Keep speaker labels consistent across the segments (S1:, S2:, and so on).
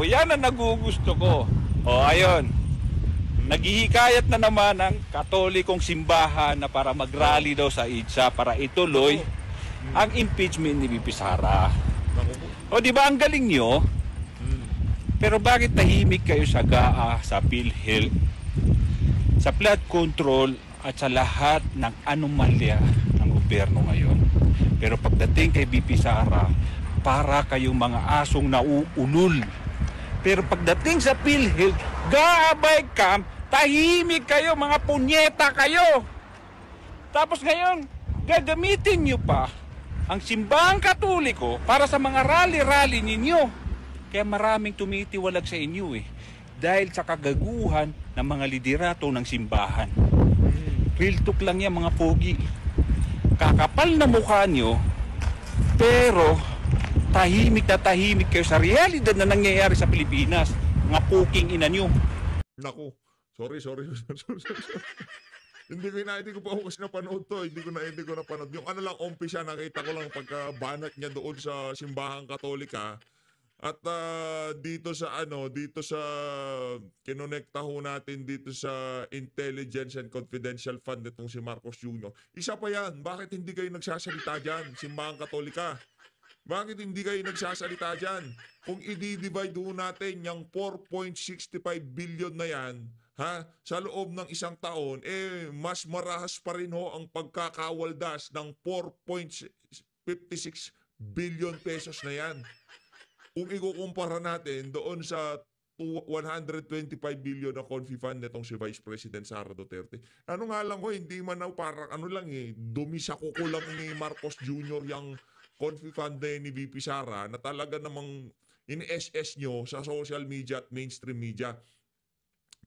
S1: ko. Yan ang nagugusto ko. O, ayun. Naghihikayat na naman ang Katolikong simbahan na para mag-rally daw sa IDSA para ituloy ang impeachment ni VP Sara. O, di ba ang galing nyo? Pero bakit tahimik kayo sa GAA, sa PhilHealth, sa flood control at sa lahat ng anomalya ng gobyerno ngayon? Pero pagdating kay VP Sara, para kayong mga asong nauunol. Pero pagdating sa PhilHealth, gaabay camp, tahimik kayo, mga punyeta kayo. Tapos ngayon, gagamitin nyo pa ang simbahang Katoliko para sa mga rally-rally ninyo. Kaya maraming tumitiwalag sa inyo dahil sa kagaguhan ng mga liderato ng simbahan. Real talk lang yan, mga pogi. Kakapal na mukha nyo, pero tahimik na tahimik kayo sa realidad na nangyayari sa Pilipinas. Mga puking ina nyo.
S2: Naku, sorry. Hindi ko pa ako kasi napanood to. Hindi ko napanood. Yung ano lang, umpisa, nakita ko lang pagkabanat niya doon sa simbahang Katolika. At dito sa kinonekta ho natin dito sa Intelligence and Confidential Fund nitong si Marcos Jr. Isa pa yan, bakit hindi kayo nagsasalita dyan, simbahang Katolika? Bakit hindi kayo nagsasalita dyan? Kung i-divide ho natin yung 4.65 billion na yan, sa loob ng isang taon, mas marahas pa rin ho ang pagkakawaldas ng 4.56 billion pesos na yan. Kung ikukumpara natin doon sa 125 billion na confi fund nitong si Vice President Sara Duterte. Ano nga lang ko, hindi man na parang dumi sa kuko lang ni Marcos Jr. yung confi fund na ni VP Sara na talaga namang in-SS nyo sa social media at mainstream media.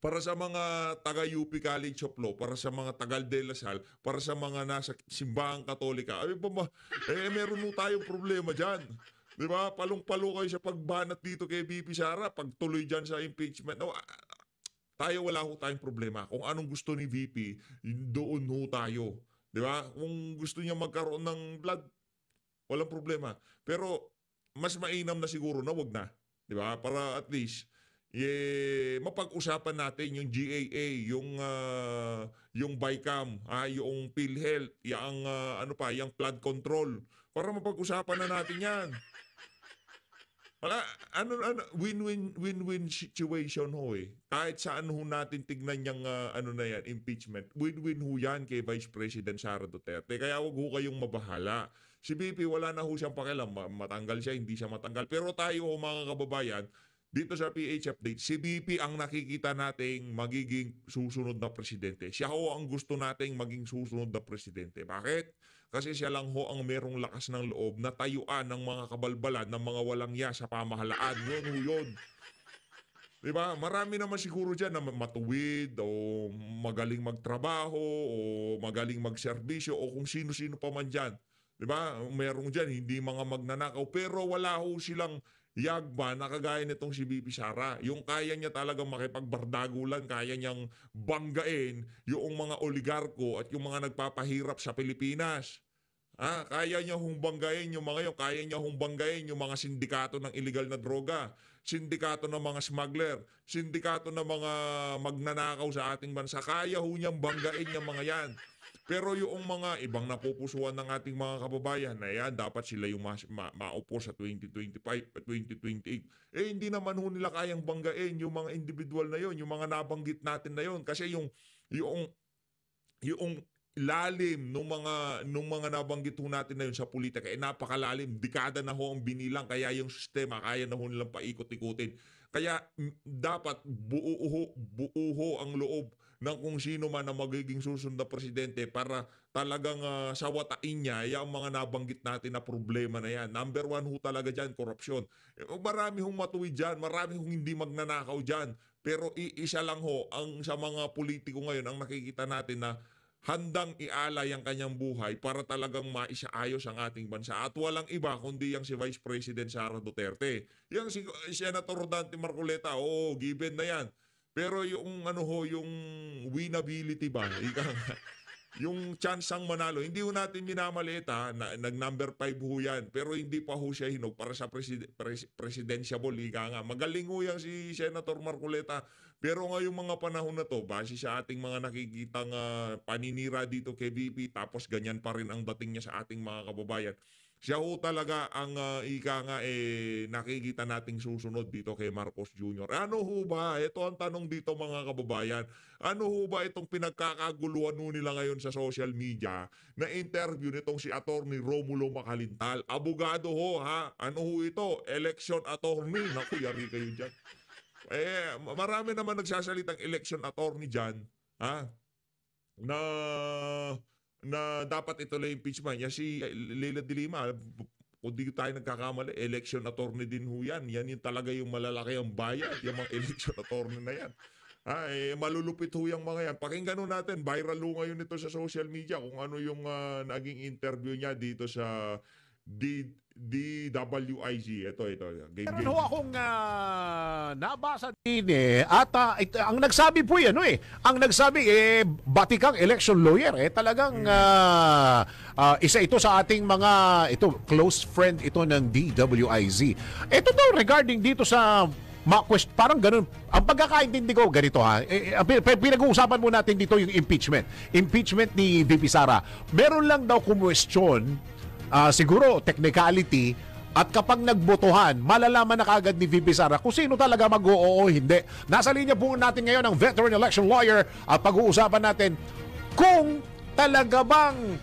S2: Para sa mga taga-UP College of Law, para sa mga tagal de La Salle, para sa mga nasa simbahang Katolika, meron mo tayong problema dyan. Diba? Palong-palo kayo sa pagbanat dito kay VP Sara, pagtuloy dyan sa impeachment. No, wala ho tayong problema. Kung anong gusto ni VP, doon ho tayo. Diba? Kung gusto niya magkaroon ng blood, walang problema. Pero mas mainam na siguro na wag na. Diba? Para at least mapag-usapan natin yung GAA, yung BICAM, yung PhilHealth, yung flood control. Para mapag-usapan na natin yan. Win-win situation ho Kahit saan ho natin tignan yung impeachment. Win-win ho yan kay Vice President Sara Duterte. Kaya wag ho kayong mabahala. Si BP wala na ho siyang pakialam. Matanggal siya, hindi siya matanggal. Pero tayo ho mga kababayan, dito sa PH Update, si BP ang nakikita nating magiging susunod na presidente. Siya ho ang gusto nating maging susunod na presidente. Bakit? Kasi siya lang ho ang merong lakas ng loob na tayuan ng mga kabalbalan, ng mga walang ya sa pamahalaan. Yun. Diba? Marami naman siguro dyan na matuwid o magaling magtrabaho o magaling magserbisyo o kung sino-sino pa man dyan. Diba? Merong dyan, hindi mga magnanakaw. Pero wala ho silang yagba na kagaya nitong si VP Sara. Yung kaya niya talagang makipagbardagulan, kaya niyang banggain yung mga oligarko at yung mga nagpapahirap sa Pilipinas. Kaya niya humbanggain yung mga yun, kaya niya humbanggain yung mga sindikato ng illegal na droga, sindikato ng mga smuggler, sindikato ng mga magnanakaw sa ating bansa. Kaya ho niyang banggain yung mga yan. Pero yung mga ibang napupusuan ng ating mga kababayan na yan, dapat sila yung maupo sa 2025 at 2028. Hindi naman ho nila kayang banggain yung mga individual na yon, yung mga nabanggit natin na yon. Kasi yung lalim nung mga nabanggit ho natin na yun sa politika napakalalim, dekada na ho ang binilang, kaya yung sistema kaya na ho nilang paikot-ikutin. Kaya dapat buo ho ang loob ng kung sino man na magiging susunod na presidente para talagang sawatain niya yung mga nabanggit natin na problema na yan. Number one ho talaga dyan, korupsyon. Marami hong matuwid dyan, marami hong hindi magnanakaw dyan. Pero isa lang ho ang sa mga politiko ngayon ang nakikita natin na handang ialay ang kanyang buhay para talagang maisaayos ang ating bansa. At walang iba kundi yung si Vice President Sara Duterte. Yung si Senator Dante Marcoleta, given na yan. Pero yung yung winnability ba? yung chance ang manalo, hindi ho natin minamaliit ha, nag-number 5 ho yan, pero hindi pa ho siya hinog para sa presidentiable, ika nga. Magaling ho yan si Senator Marcoleta, pero ngayong mga panahon na to, base sa ating mga nakikitang paninira dito kay VP, tapos ganyan pa rin ang dating niya sa ating mga kababayan. Siya ho talaga ang ika nga nakikita nating susunod dito kay Marcos Jr. Ano ho ba? Ito ang tanong dito mga kababayan. Ano ho ba itong pinagkakaguluhan ho nila ngayon sa social media na interview nitong si Attorney Romulo Macalintal? Abogado ho ha? Ano ho ito? Election attorney. Naku, yari kayo dyan. Marami naman nagsasalitang election attorney dyan. Ha? Na dapat ito lang impeachment. Yan si Leila de Lima, kung di tayo nagkakamali, election attorney din ho yan. Yan yung talaga yung malalaki ang bayad, yung mga election attorney na yan. Malulupit ho yung mga yan. Pakinggan ho natin, viral ho ngayon ito sa social media kung ano yung naging interview niya dito sa DWIZ. Ito.
S3: Meron ho akong nabasa din at ang nagsabi po yan, ang nagsabi, batikang election lawyer, talagang isa ito sa ating mga, close friend ito ng DWIZ. Ito daw regarding dito sa parang ganun. Ang pagkakaintindi ko, ganito ha. Pinag-uusapan mo natin dito yung impeachment. Impeachment ni VP Sara. Meron lang daw kumwestiyon, siguro technicality, at kapag nagbotohan, malalaman na kagad ni VP Sara kung sino talaga mag-oo o hindi. Nasa linya po natin ngayon ang veteran election lawyer at pag-uusapan natin kung talaga bang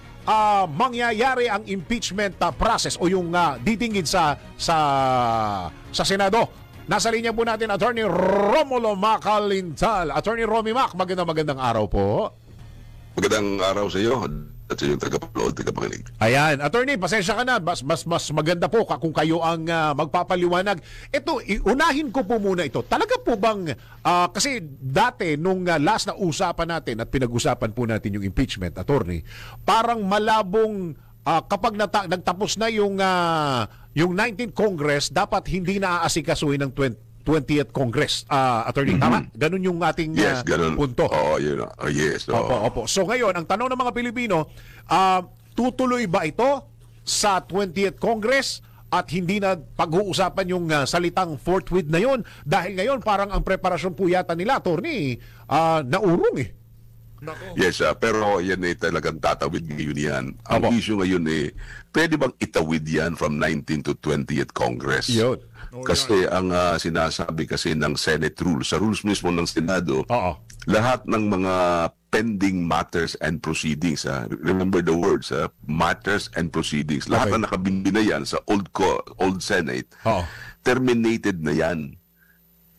S3: mangyayari ang impeachment process o yung ditinggin sa Senado. Nasa linya po natin Attorney Romulo Macalintal. Attorney Romy Mac, magandang araw po.
S4: Magandang araw sa iyo at sa iyong tagapanood, tagapakinig.
S3: Ayan, Attorney, pasensya ka na. Mas maganda po kung kayo ang magpapaliwanag. Ito, unahin ko po muna ito. Talaga po bang, kasi dati nung last na usapan natin at pinag-usapan po natin yung impeachment, Attorney, parang malabong kapag nagtapos na yung 19th Congress, dapat hindi na aasikasuhin ng 20th Congress. Attorney, tama? Ganun yung ating
S4: ganun.
S3: punto.
S4: Oo, yun. Yes.
S3: Opo. So ngayon, ang tanong ng mga Pilipino, tutuloy ba ito sa 20th Congress at hindi na pag-uusapan yung salitang forthwith na yun? Dahil ngayon, parang ang preparasyon po yata nila, Attorney, naurong
S2: Nako.
S4: Yes, pero yan talagang tatawid ngayon yan. Ang issue ngayon pwede bang itawid yan from 19th to 20th Congress?
S3: Yun.
S4: Kasi ang sinasabi kasi ng Senate rules, sa rules mismo ng Senado, lahat ng mga pending matters and proceedings, remember the words, matters and proceedings, lahat na nakabindi na yan sa old Senate, terminated na yan.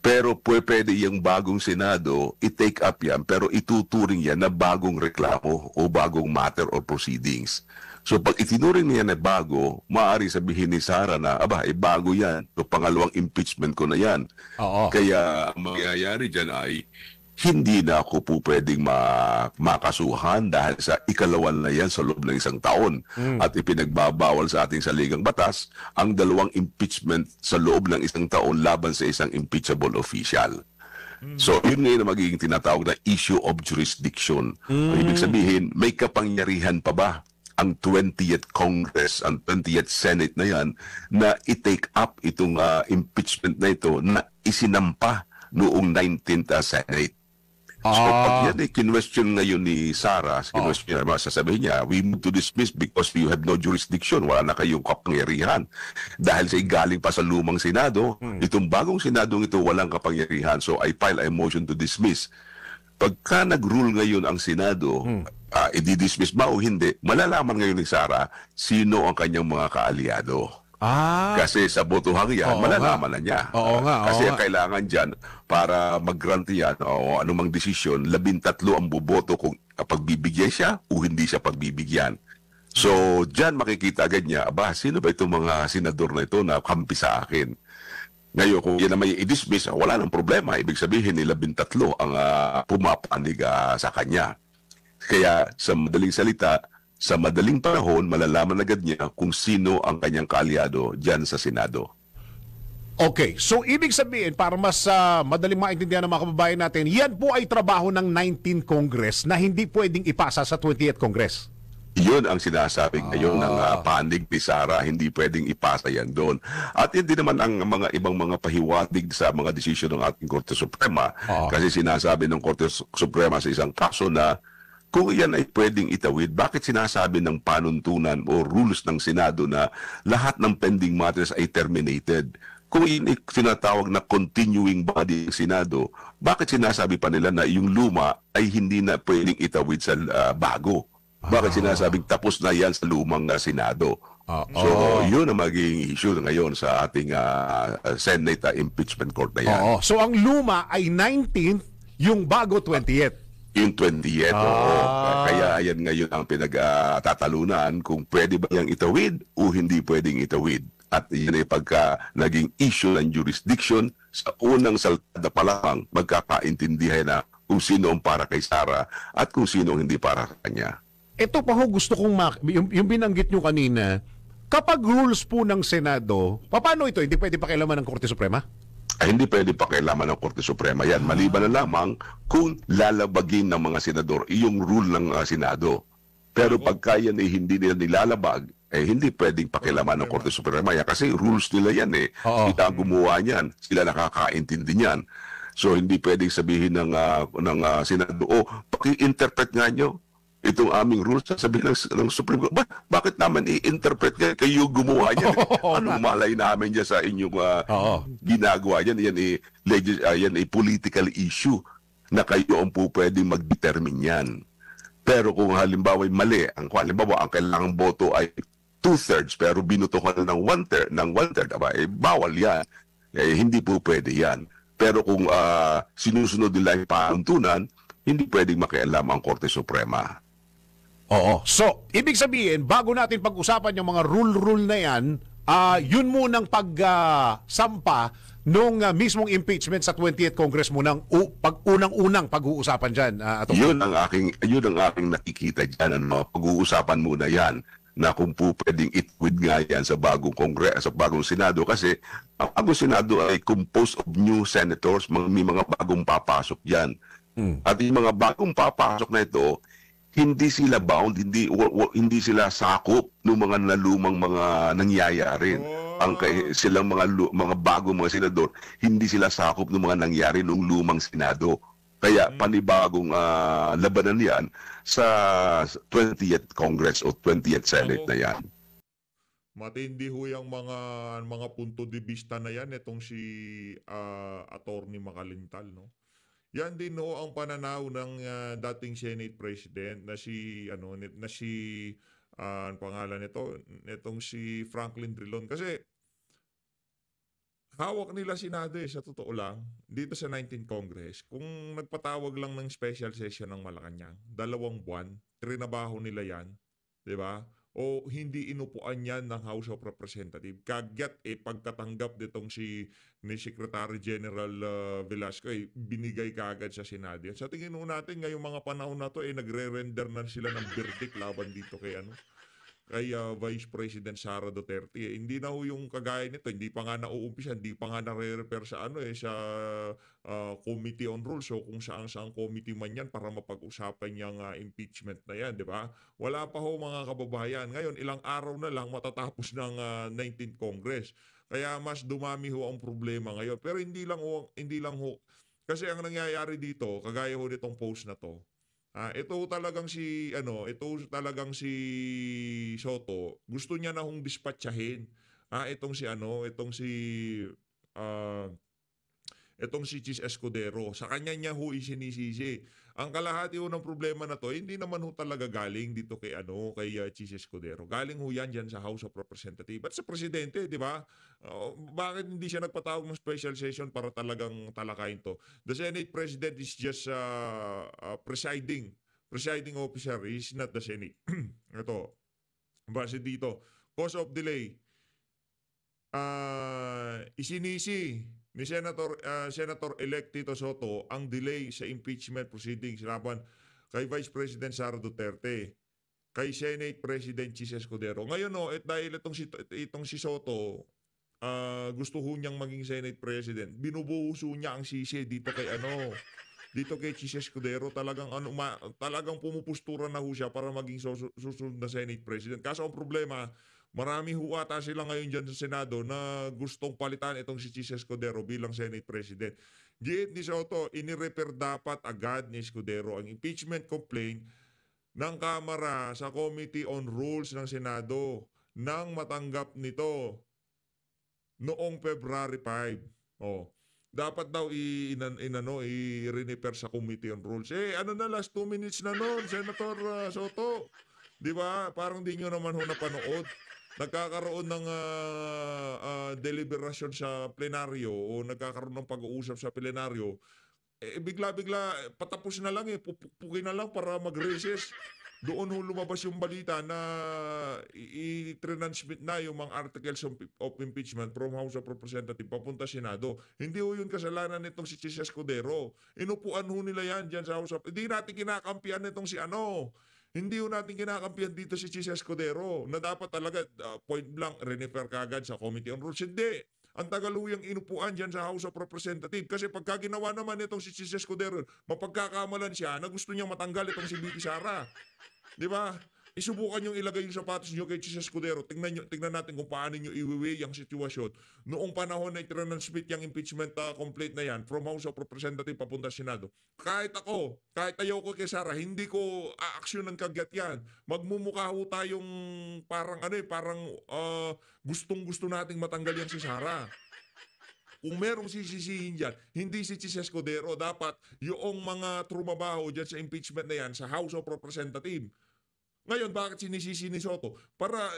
S4: Pero pwede yung bagong Senado, i-take up yan, pero ituturing yan na bagong reklamo o bagong matter or proceedings. So pag itinuring niya na bago, maaari sabihin ni Sara na, bago yan. So pangalawang impeachment ko na yan. Kaya ang mangyayari dyan ay, hindi na ako po pwedeng makasuhan dahil sa ikalawan na yan sa loob ng isang taon. At ipinagbabawal sa ating saligang batas ang dalawang impeachment sa loob ng isang taon laban sa isang impeachable official. So yun ngayon na magiging tinatawag na issue of jurisdiction. Ibig sabihin, may kapangyarihan pa ba ang 20th Congress, ang 20th Senate na yan na i-take up itong impeachment na ito na isinampa noong 19th Senate. So pag yan kinwestiyon ngayon ni Sara, sasabihin niya, we move to dismiss because you have no jurisdiction, wala na kayong kapangyarihan. Dahil sa galing pa sa lumang Senado, itong bagong Senadong ito walang kapangyarihan. So I file a motion to dismiss. Pagka nag-rule ngayon ang Senado, i-dismiss ba o hindi, malalaman ngayon ni Sara sino ang kanyang mga kaalyado. Kasi sa botohang yan, malalaman na niya. Kasi kailangan dyan, para mag-grant yan o anumang desisyon, 13 ang boboto kung pagbibigyan siya o hindi siya pagbibigyan. So, dyan makikita agad niya, sino ba itong mga senador na ito na kampi sa akin? Ngayon, kung yan naman i-dismiss, wala nang problema. Ibig sabihin, 13 ang pumapanig sa kanya. Kaya, sa madaling salita, sa madaling panahon, malalaman agad niya kung sino ang kanyang kaalyado dyan sa Senado.
S3: Okay, so ibig sabihin, para mas madaling maintindihan ng mga kababayan natin, yan po ay trabaho ng 19th Congress na hindi pwedeng ipasa sa 20th Congress.
S4: Yun ang sinasabi ngayon ng panig ni Sara, hindi pwedeng ipasa yan doon. At hindi naman ang mga ibang mga pahiwatig sa mga desisyon ng ating Korte Suprema. Kasi sinasabi ng Korte Suprema sa isang kaso na kung iyan ay pwedeng itawid, bakit sinasabi ng panuntunan o rules ng Senado na lahat ng pending matters ay terminated? Kung iyan ay tinatawag na continuing body ng Senado, bakit sinasabi pa nila na yung luma ay hindi na pwedeng itawid sa bago? Bakit sinasabing tapos na yan sa lumang Senado? So, yun ang magiging issue ngayon sa ating Senate impeachment court na yan.
S3: So, ang luma ay 19th, yung bago 20th.
S4: Yung 20th, kaya yan ngayon ang pinagtatalunan kung pwede ba yung itawid o hindi pwedeng itawid. At yan ay pagka naging issue ng jurisdiction, sa unang saltada pa lang, magkakaintindihan na kung sino ang para kay Sara at kung sino ang hindi para sa kanya.
S3: Ito pa ho, gusto kong yung binanggit nyo kanina, kapag rules po ng Senado, paano ito? Hindi pwede pakialaman ng Korte Suprema?
S4: Ay, hindi pwede pakialaman ng Korte Suprema yan. Maliban na lamang kung lalabagin ng mga senador yung rule ng Senado. Pero pagka yan ay hindi nila nilalabag, hindi pwedeng pakialaman ng Korte Suprema yan kasi rules nila yan eh. Sila ang gumawa niyan, sila nakakaintindi niyan. So hindi pwedeng sabihin ng Senado, paki-interpret nga nyo itong aming rules, sabihin ng Supreme Court, bakit naman i-interpret kayo gumawa niyan? Anong malay namin dyan sa inyong ginagawa niyan? Yan ay political issue na kayo ang po pwedeng mag-determine yan. Pero kung halimbawa ay mali, ang kailangang boto ay 2/3 pero binutuhan ng 1/3, bawal yan. Hindi po pwede yan. Pero kung sinusunod nila yung panuntunan, hindi pwedeng makialam ang Korte Suprema.
S3: So, ibig sabihin, bago natin pag-usapan yung mga rule na yan, yun munang pagsampa nung mismong impeachment sa 20th Congress munang unang-unang pag-uusapan dyan.
S4: Yun ang aking nakikita dyan. Pag-uusapan muna yan na kung po pwedeng itwid nga yan sa bagong Kongreso, sa bagong Senado kasi ang bagong Senado ay composed of new senators, may mga bagong papasok yan. At yung mga bagong papasok na ito, hindi sila bound, hindi sila sakop ng mga nalumang mga nangyayari. Silang mga bagong mga senador, hindi sila sakop ng mga nangyari noong lumang Senado. Kaya panibagong labanan yan sa 20th Congress o 20th Senate na yan.
S2: Matindi ho yung mga punto de vista na yan itong si Attorney Makalintal, no? Yan din ho ang pananaw ng dating Senate President na ang pangalan nito, itong si Franklin Drilon. Kasi hawak nila Senado sa totoo lang, dito sa 19th Congress, kung nagpatawag lang ng special session ng Malacanang, 2 buwan, trinabaho nila yan, di ba? O hindi inupuan yan ng House of Representatives. Kagyat pagkatanggap nitong ni Secretary General Velasco, binigay kaagad sa Senado. Sa tingin natin, ngayong mga panahon na to, nagre-render na sila ng verdict laban dito kay Vice President Sara Duterte. Hindi na ho yung kagaya nito, hindi pa nga nauumpisa, hindi pa nga nare-refer sa sa Committee on Rules, so kung saan committee man yan para mapag-usapan yung impeachment na yan, di ba? Wala pa ho mga kababayan. Ngayon, ilang araw na lang matatapos ng 19th Congress. Kaya mas dumami ho ang problema ngayon. Pero hindi lang ho kasi ang nangyayari dito, kagaya ho nitong post na to, ito talagang si Soto, gusto niya na hong dispatchahin. Itong si Chis Escudero. Sa kanya niya ho isinisisi. Ang kalahati ho ng problema na to, hindi naman ho talaga galing dito kay Chis Escudero. Galing ho yan dyan sa House of Representatives at sa presidente, di ba? Bakit hindi siya nagpatawag ng special session para talagang talakayin to? The Senate President is just presiding officer. He's not the Senate. Ito. Base dito. Cause of delay. Isinisi ni Senator-elect Tito Soto ang delay sa impeachment proceedings laban kay Vice President Sara Duterte, kay Senate President Chis Escudero. Ngayon dahil itong si Soto gusto ho niyang maging Senate President, binubuhuso niya ang sisi dito kay dito kay Chis Escudero. Talagang pumupustura na ho siya para maging susunod na Senate President. Kaso ang problema, marami ho ata sila ngayon dyan sa Senado na gustong palitan itong si Chis Escudero bilang Senate President. Giit ni Soto, inirefer dapat agad ni Escudero ang impeachment complaint ng Kamara sa Committee on Rules ng Senado nang matanggap nito noong February 5. Dapat daw i-refer sa Committee on Rules. Last 2 minutes na noon, Senator Soto. Di ba? Parang di nyo naman ho napanood. Nagkakaroon ng deliberation sa plenaryo o nagkakaroon ng pag-uusap sa plenaryo. Bigla-bigla, patapos na lang pupukin na lang para mag-recess. Doon ho lumabas yung balita na i-transmit na yung mga articles of impeachment from House of Representatives papunta Senado. Hindi ho yun kasalanan nitong si Chis Escudero. Inupuan ho nila yan dyan sa House of... Hindi natin kinakampihan nitong si Hindi ho natin kinakampihan dito si Chis Escudero na dapat talaga point blank refer kagad sa Committee on Rules. Hindi. Ang tagaluyang inupuan dyan sa House of Representatives. Kasi pagka ginawa naman itong si Chis Escudero, mapagkakamalan siya na gusto niyang matanggal itong si BP Sara. Di ba? Isubukan yung ilagay yung sapatos nyo kay Chis Escudero. Tingnan natin kung paano nyo iwiwi yung sitwasyon. Noong panahon na i-transmit yung impeachment complaint na yan from House of Representatives papunta Senado. Kahit ayaw ko kay Sara, hindi ko aaksyon ng kagyat yan. Magmumukha ho tayong parang gustong-gusto nating matanggal yan si Sara. Kung merong sisisihin dyan, hindi si Chis Escudero. Dapat yung mga trumabaho dyan sa impeachment na yan sa House of Representatives. Ngayon, bakit sinisisi ni Soto? Para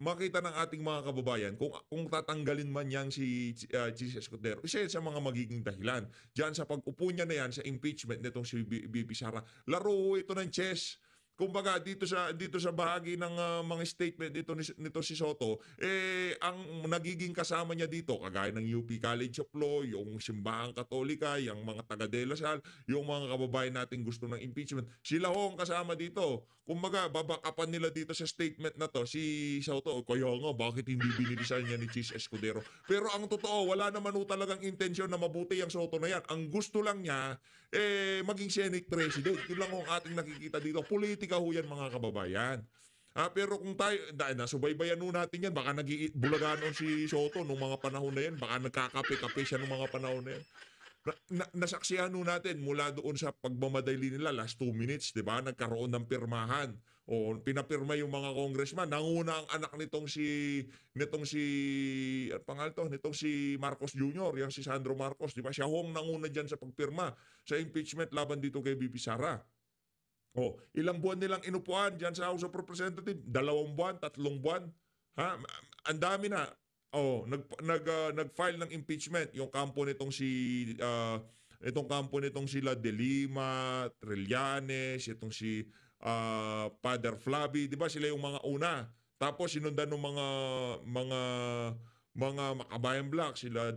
S2: makita ng ating mga kababayan kung tatanggalin man yang si Chis Escudero. Isa sa mga magiging dahilan. Diyan sa pag-upo niya na yan sa impeachment nitong si BP Sara. Laro ito ng chess. Kumbaga dito sa bahagi ng mga statement nito si Soto, ang nagiging kasama niya dito kagaya ng UP College of Law, yung Simbahang Katolika, yung mga taga De La Salle, yung mga kababayan nating gusto ng impeachment, sila ho ang kasama dito. Kumbaga babakapan nila dito sa statement na to si Soto, kaya nga bakit hindi binilisan niya ni Chis Escudero. Pero ang totoo, wala naman ho talagang intensyon na mabuti ang Soto na yan. Ang gusto lang niya maging Senate President. Yun lang ang ating nakikita dito. Politika ho yan mga kababayan. Pero kung tayo, nasubaybayan ho natin yan, baka nag-bulagaan si Soto nung mga panahon na yan, baka nagkakape-kape siya nung mga panahon na yan. Nasaksihan ho natin mula doon sa pagmamadali nila last 2 minutes, di ba? Nagkaroon ng pirmahan. O pinapirma yung mga congressman. Nanguna ang anak nitong si Marcos Jr., yung si Sandro Marcos, di ba? Siya hong nanguna diyan sa pagpirma sa impeachment laban dito kay BP Sara. Ilang buwan nilang inupuan diyan sa House of Representatives? 2 buwan, 3 buwan. Ang dami na. Nag-file ng impeachment yung kampo nitong sila De Lima, Trillanes, itong si Father Flavi, 'di ba? Sila yung mga una. Tapos sinundan ng mga Makabayan Black, sila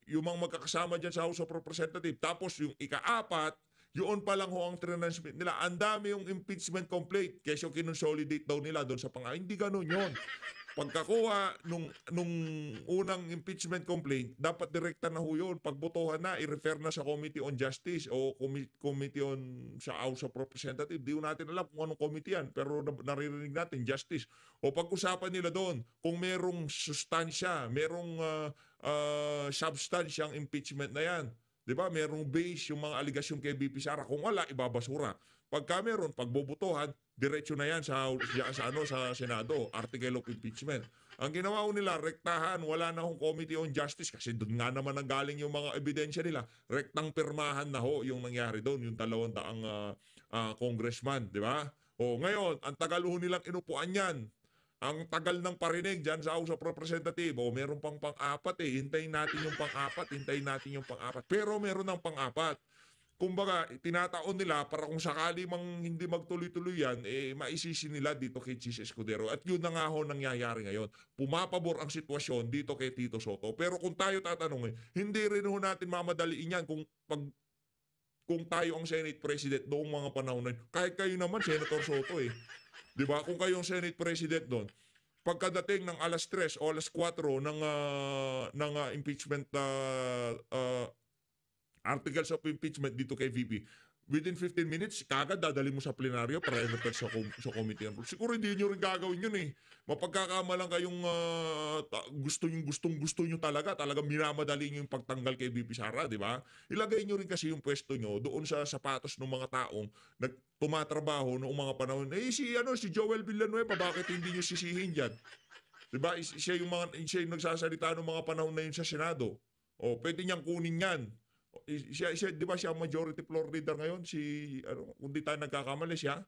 S2: yung mga magkakasama diyan sa House of Representatives. Tapos yung ika-4, yun pa lang ho ang transmit nila. Ang dami yung impeachment complaint. Kesyo kinonsolidate daw nila doon sa Hindi ganun yun. Pagkakuha nung unang impeachment complaint, dapat direkta na ho yun. Pagbotohan na, i-refer na sa Committee on Justice o Committee on sa House of Representatives. Di natin alam kung anong committee yan, pero naririnig natin, Justice. O pag-usapan nila doon, kung merong sustansya, merong substansyang impeachment na yan. Di ba? Merong base yung mga aligasyon kay BP Sara. Kung wala, ibabasura. Pagka meron, pagbobotohan, diretso na yan sa Senado, article of impeachment. Ang ginawa nila, rektahan, wala na hong Committee on Justice kasi doon nga naman ang galing yung mga ebidensya nila. Rektang pirmahan na ho yung nangyari doon, yung 200 congressman, di ba? Ngayon, ang tagal ho nilang inupuan yan. Ang tagal ng parinig dyan sa House of Representatives. Meron pang pang-apat Hintayin natin yung pang-apat. Pero meron ng pang-apat. Kumbaga, tinataon nila para kung sakali mang hindi magtuloy-tuloy yan, maisisi nila dito kay Chis Escudero. At yun na nga ho nangyayari ngayon. Pumapabor ang sitwasyon dito kay Tito Soto. Pero kung tayo tatanungin, hindi rin ho natin mamadaliin yan kung tayo ang Senate President noong mga panahon na yun. Kahit kayo naman, Senator Soto Di ba? Kung kayong Senate President doon, pagkadating ng alas 3 o alas 4 ng impeachment articles of impeachment dito kay VP, within 15 minutes, kagad dadali mo sa plenaryo para i-refer sa Committee on Rules. Siguro hindi nyo rin gagawin yun eh. Mapagkakamalang kayong gusto nyo talagang minamadali nyo yung pagtanggal kay VP Sara, di ba? Ilagay nyo rin kasi yung pwesto nyo doon sa sapatos ng mga taong tumatrabaho noong mga panahon. Si Joel Villanueva, bakit hindi nyo sisihin dyan? Di ba? Siya yung nagsasalita ng mga panahon na yun sa Senado. O, pwede niyang kunin yan. Siya, di ba siya majority floor leader ngayon? Kung di tayo nagkakamali siya.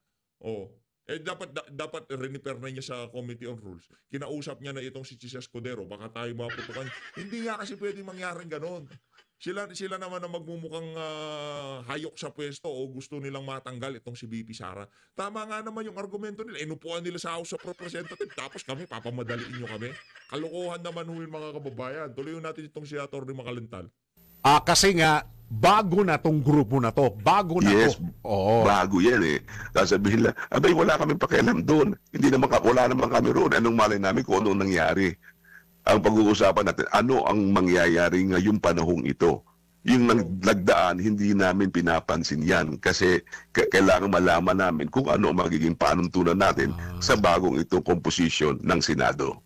S2: Dapat renifer na niya sa Committee on Rules. Kinausap niya na itong si Chisa Escudero. Baka tayo maputukan. Hindi nga kasi pwede mangyaring ganon. Sila naman na magmumukhang hayok sa pwesto o gusto nilang matanggal itong si VP Sara. Tama nga naman yung argumento nila. Inupuan nila sa House of Representatives. Tapos kami, papamadaliin nyo kami. Kalokohan naman yung mga kababayan. Tuloy natin itong si Atty. Makalintal.
S3: Kasi nga, bago na tong grupo na to. Bago na
S4: Yes,
S3: to. Oo.
S4: bago yan eh. Sasabihin lang, abay wala kami pakialam doon. Wala naman kami roon. Anong malay namin kung anong nangyari? Ang pag-uusapan natin, ano ang mangyayari ngayong panahong ito? Yung nagdaan, hindi namin pinapansin yan kasi kailangan malaman namin kung ano ang magiging panuntunan natin sa bagong itong composition ng Senado.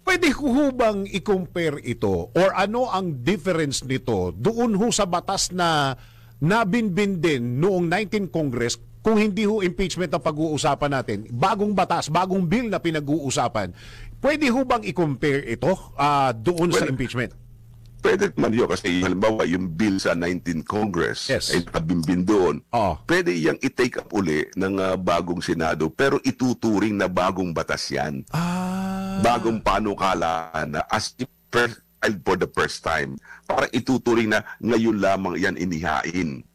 S3: Pwede ko bang i-compare ito or ano ang difference nito doon ho sa batas na nabinbin din noong 19 Congress kung hindi ho impeachment ang pag-uusapan natin? Bagong batas, bagong bill na pinag-uusapan. Pwede ho bang i-compare ito doon sa impeachment?
S4: Pwede man yun kasi halimbawa yung bill sa 19 Congress
S3: Yes.
S4: ay nakabimbin doon. Pwede yang i-take up uli ng bagong Senado pero ituturing na bagong batas yan. Bagong panukalaan na as if filed for the first time. Para ituturing na ngayon lamang yan inihain.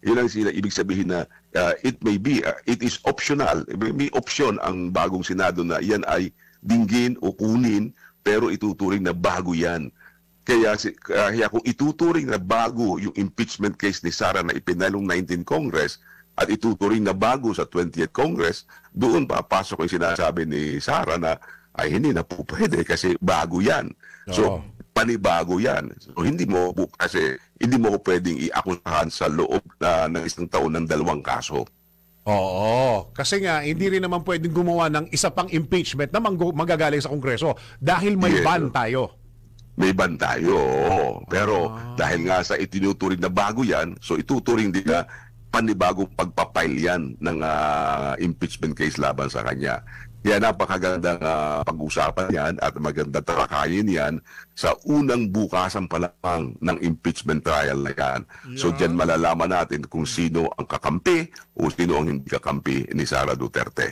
S4: Yun ang ibig sabihin na it may be, it is optional. May option ang bagong Senado na yan ay dinggin o kunin pero ituturing na bago yan. Kaya kung ituturing na bago yung impeachment case ni Sara na ipinalong 19 Congress at ituturing na bago sa 20th Congress, doon papasok yung sinasabi ni Sara na ay hindi na po pwede kasi bago yan. So, panibago yan. So, hindi mo ko pwedeng iakusahan sa loob ng isang taon ng 2 kaso.
S3: Oo. Kasi nga, hindi rin naman pwedeng gumawa ng isa pang impeachment na magagaling sa Kongreso dahil may ban tayo.
S4: May ban tayo. Pero dahil nga sa itinuturing na bago yan, so ituturing din na panibagong pagpapail yan ng impeachment case laban sa kanya. Kaya napakagandang pag-usapan yan at magandang talakayin yan sa unang bukasan pa lamang ng impeachment trial na yan. So dyan malalaman natin kung sino ang kakampi o sino ang hindi kakampi ni Sara Duterte.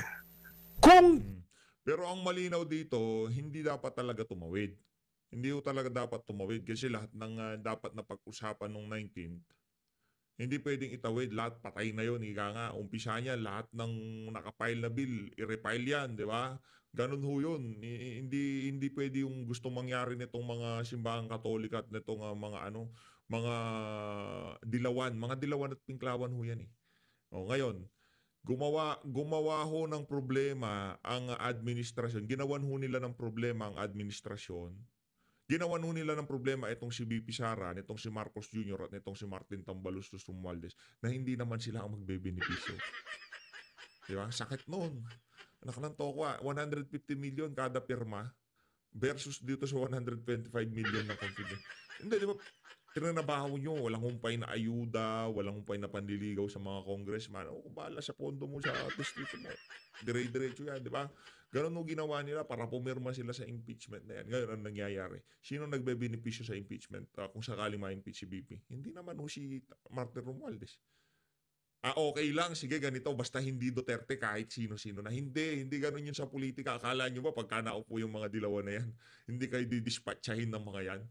S2: Pero ang malinaw dito, hindi dapat talaga tumawid. Hindi talaga dapat tumawid kasi lahat ng dapat na pag-usapan nung 19th, hindi pwedeng itawid. Lahat patay na yun. Ika nga, umpisa niya, lahat ng nakapile na bill, i-repile yan, di ba? Ganun ho yun. Hindi pwede yung gusto mangyari nitong mga simbahang Katolika at nitong mga dilawan at pinklawan ho yan eh. Ngayon, gumawa ho ng problema ang administrasyon. Ginawan ho nila ng problema ang administrasyon. Ginawan ho nila ng problema itong si VP Sara, nitong si Marcos Jr. at nitong si Martin Tambaloslos Romualdez na hindi naman sila ang magbebenepisyo. Diba? Sakit noon. Anak ng tokwa, 150 million kada pirma versus dito sa 125 million na confidence. Hindi, di ba? Tinanabaho nyo, walang humpay na ayuda, walang humpay na panliligaw sa mga congressman. Bahala sa pondo mo sa distrito mo. Dire-diretso yan, di ba? Ganun mo ginawa nila para pumirma sila sa impeachment na yan. Ngayon, ang nangyayari? Sino nagbe-benepisyo sa impeachment kung sakali ma-impeach si BP? Hindi naman si Martin Romualdez. Okay lang, sige ganito, basta hindi Duterte kahit sino-sino na. Hindi ganun yun sa politika. Akala nyo ba pagka naupo yung mga dilawan na yan, hindi kayo didispatchahin ng mga yan?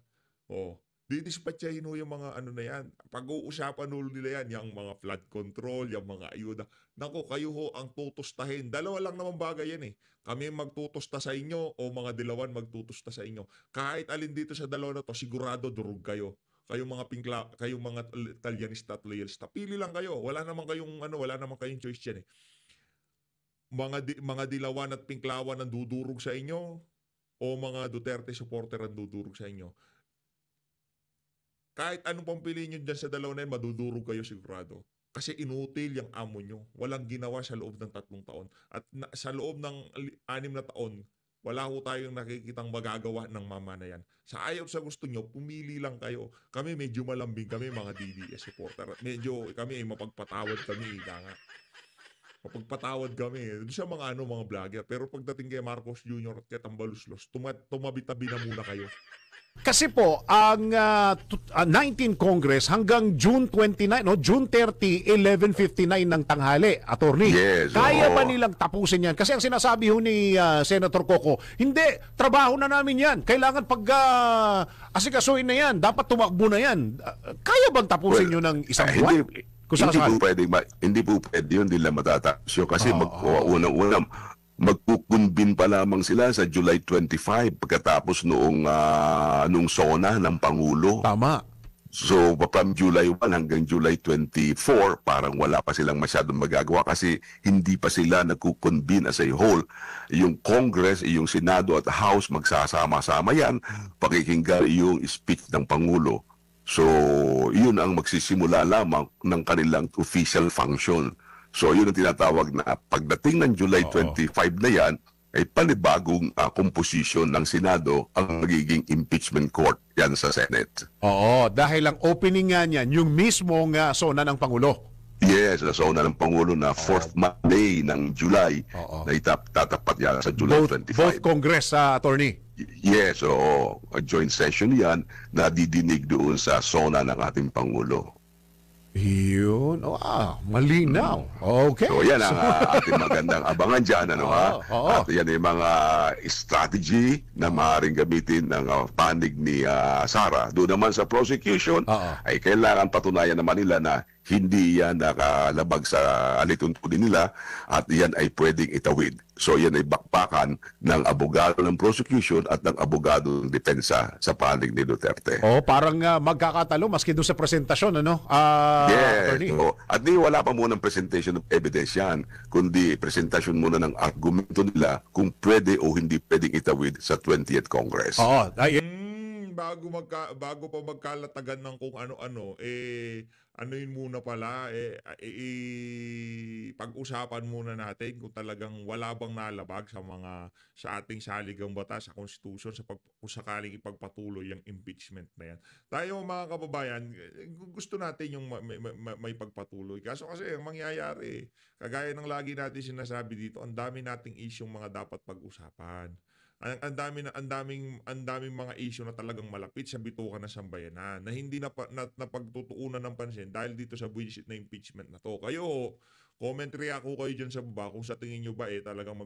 S2: Didispatchahin ho yung mga na yan. Pag-uusapan ho nila yan, yung mga flood control, yung mga ayuda. Naku, kayo ho ang tutustahin. Dalawa lang naman bagay yan eh. Kami magtutusta sa inyo o mga dilawan magtutusta sa inyo. Kahit alin dito sa dalawa na to, sigurado durug kayo. Kayong mga Italianista at loyalista. Pili lang kayo. Wala naman kayong choice yan eh. mga dilawan at pinklawan ang dudurog sa inyo o mga Duterte supporter ang dudurog sa inyo. Kahit anong pampiliin nyo dyan sa dalawa na yun, madudurog kayo sigurado. Kasi inutil yung amo nyo. Walang ginawa sa loob ng 3 taon. At sa loob ng 6 na taon, wala ho tayong nakikitang magagawa ng mama na yan. Sa ayaw sa gusto nyo, pumili lang kayo. Kami medyo malambing kami, mga DDS supporter. At medyo kami mapagpatawad kami. Nga. Mapagpatawad kami. Doon sa mga mga vlogger. Pero pagdating kay Marcos Jr. at kay Tambaluslos, tumabi-tabi na muna kayo.
S3: Kasi po, ang 19 Congress hanggang June 29, no, June 30, 11:59 ng tanghali, attorney.
S4: Yes,
S3: Kaya ba nilang tapusin yan? Kasi ang sinasabi ho ni Senator Coco, hindi, trabaho na namin yan. Kailangan asikasuhin na yan. Dapat tumakbo na yan. Kaya bang tapusin nyo ng isang buwan?
S4: Hindi po pwede yun, hindi lang matatapos yun. Kasi unang-unang, magkukunbin pa lamang sila sa July 25 pagkatapos nung SONA ng Pangulo.
S3: Tama.
S4: So from July 1 hanggang July 24, parang wala pa silang masyadong magagawa kasi hindi pa sila nagkukunbin as a whole. Yung Congress, yung Senado at House magsasama-sama yan, pakikinggan yung speech ng Pangulo. So yun ang magsisimula lamang ng kanilang official function. So yun ang tinatawag na pagdating ng July 25 na yan, ay panibagong composition ng Senado ang magiging impeachment court yan sa Senate.
S3: Oo, dahil ang opening nga niyan, yung mismong SONA ng Pangulo.
S4: Yes, sa SONA ng Pangulo na 4th Monday ng July na tatapat yan sa July 25.
S3: Both Congress, attorney.
S4: Yes, oo. A joint session yan na didinig doon sa SONA ng ating Pangulo.
S3: Yun. Malinaw. Okay.
S4: So yan ang ating magandang abangan dyan. At yan yung mga strategy na maaaring gamitin ng panig ni Sara. Doon naman sa prosecution, ay kailangan patunayan naman nila na hindi yan nakalabag sa alituntunin nila at yan ay pwedeng itawid. So yan ay bakbakan ng abogado ng prosecution at ng abogado ng depensa sa panig ni Duterte.
S3: Parang magkakatalo maski doon sa presentasyon, ano?
S4: Yes. At wala pa muna ng presentation of evidence yan, kundi presentasyon muna ng argumento nila kung pwede o hindi pwedeng itawid sa 20th Congress.
S2: Bago pa magkalatagan ng kung ano-ano, anuin muna pala, pag-usapan muna natin kung talagang wala bang nalabag sa ating saligang batas, sa Constitution, kung sakaling ipagpatuloy yung impeachment na yan. Tayo mga kababayan, gusto natin yung may pagpatuloy. Kaso kasi ang mangyayari, kagaya ng lagi natin sinasabi dito, ang dami nating isyong mga dapat pag-usapan. Ang daming mga issue na talagang malapit sa bitukan ng sambayanan na hindi na pagtutuunan ng pansin dahil dito sa bullshit na impeachment na to. Kayo, commentary ako kayo dyan sa baba kung sa tingin nyo ba talagang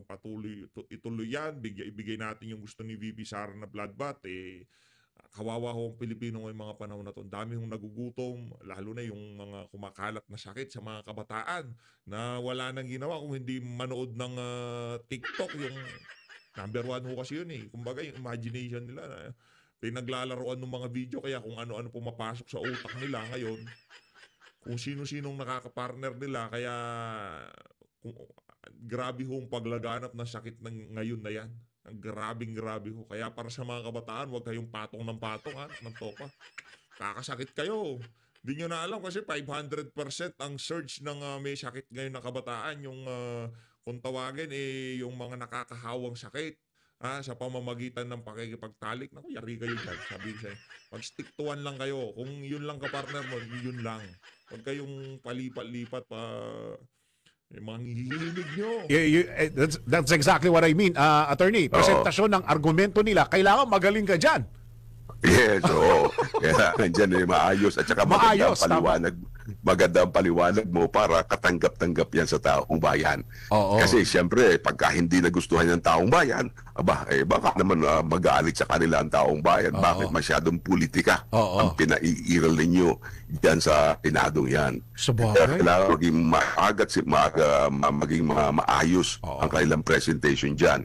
S2: ituloy yan, ibigay natin yung gusto ni VP Sara na bloodbath, kawawa ho ang Pilipino ngayong mga panahon na to. Dami hong nagugutom, lalo na yung mga kumakalat na sakit sa mga kabataan na wala nang ginawa kung hindi manood ng TikTok. Yung number 1 ho kasi yun Kumbaga yung imagination nila, naglalaroan ng mga video, kaya kung ano-ano pumapasok sa utak nila ngayon, kung sino-sinong nakakapartner nila, kaya grabe hong paglaganap ng sakit ngayon na yan. Ang grabe ho. Kaya para sa mga kabataan, huwag kayong patong ng toka. Kakasakit kayo. Di nyo na alam kasi 500% ang surge ng may sakit ngayon na kabataan, yung kung tawagin yung mga nakakahawang sakit sa pamamagitan ng pakikipagtalik. Naku, yari kayo dyan. Sabi ko sa'yo, mag-stick to one lang kayo. Kung yun lang kapartner mo, yun lang. Huwag kayong palipat-lipat pa yung mga hihilig nyo.
S3: That's exactly what I mean, attorney. Presentasyon ng argumento nila, kailangan magaling ka dyan.
S4: Yes, oo. Kailangan dyan maayos at saka magandang paliwanag mo para katanggap-tanggap yan sa taong bayan. Kasi siyempre, pagka hindi nagustuhan ng taong bayan, baka naman mag-aalit sa kanila ang taong bayan. Bakit masyadong politika ang pinaiiral ninyo dyan sa pinadong yan? Kailangan maging maging maayos ang kanilang presentation dyan.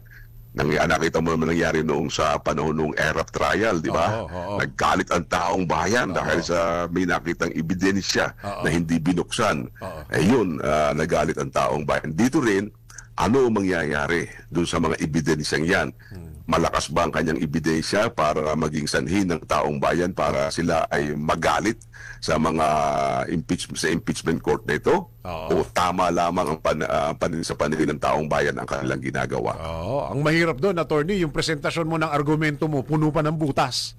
S4: Nakita mo naman nangyari noong sa panahon ng ERAP trial, di ba? Naggalit ang taong bayan dahil sa may nakitang ebidensya na hindi binuksan. Yun, nagalit ang taong bayan. Dito rin, ano ang mangyayari dun sa mga ebidensyang yan. Malakas ba ang kanyang ebidensya para maging sanhi ng taong bayan para sila ay magalit sa mga impeachment court na ito? O tama lamang ang sa paningin ng taong bayan ang kanilang ginagawa?
S3: Ang mahirap doon, attorney, yung presentasyon mo ng argumento mo, puno pa ng butas.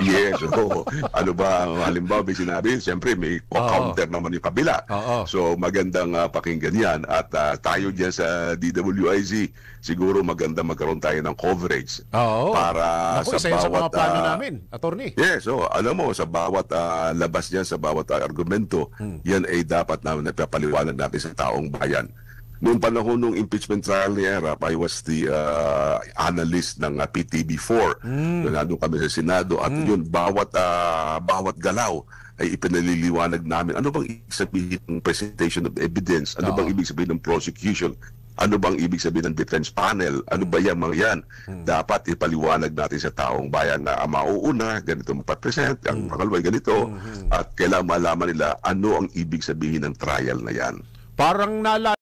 S4: Yes, ano ba, halimbawa may sinabi, siyempre may counter naman yung kabila. So magandang pakinggan yan at tayo dyan sa DWIZ, siguro maganda magkaroon tayo ng coverage para
S3: Naku, isa yan sa mga plano namin, attorney.
S4: Yes, alam mo, sa bawat labas dyan, sa bawat argumento, yan ay dapat na napapaliwanag natin sa taong bayan. Noong panahon ng impeachment trial ni Erap, I was the analyst ng PTB4. Nandun kami sa Senado at yun, bawat galaw ay ipinaliliwanag namin ano bang ibig sabihin ng presentation of evidence, ano bang ibig sabihin ng prosecution, ano bang ibig sabihin ng defense panel, ano ba yan mga yan. Dapat ipaliwanag natin sa taong bayan na ang mauuna, ganito mapapresent, ang makalway ganito, at kailangan malaman nila ano ang ibig sabihin ng trial na yan.
S3: Parang naalala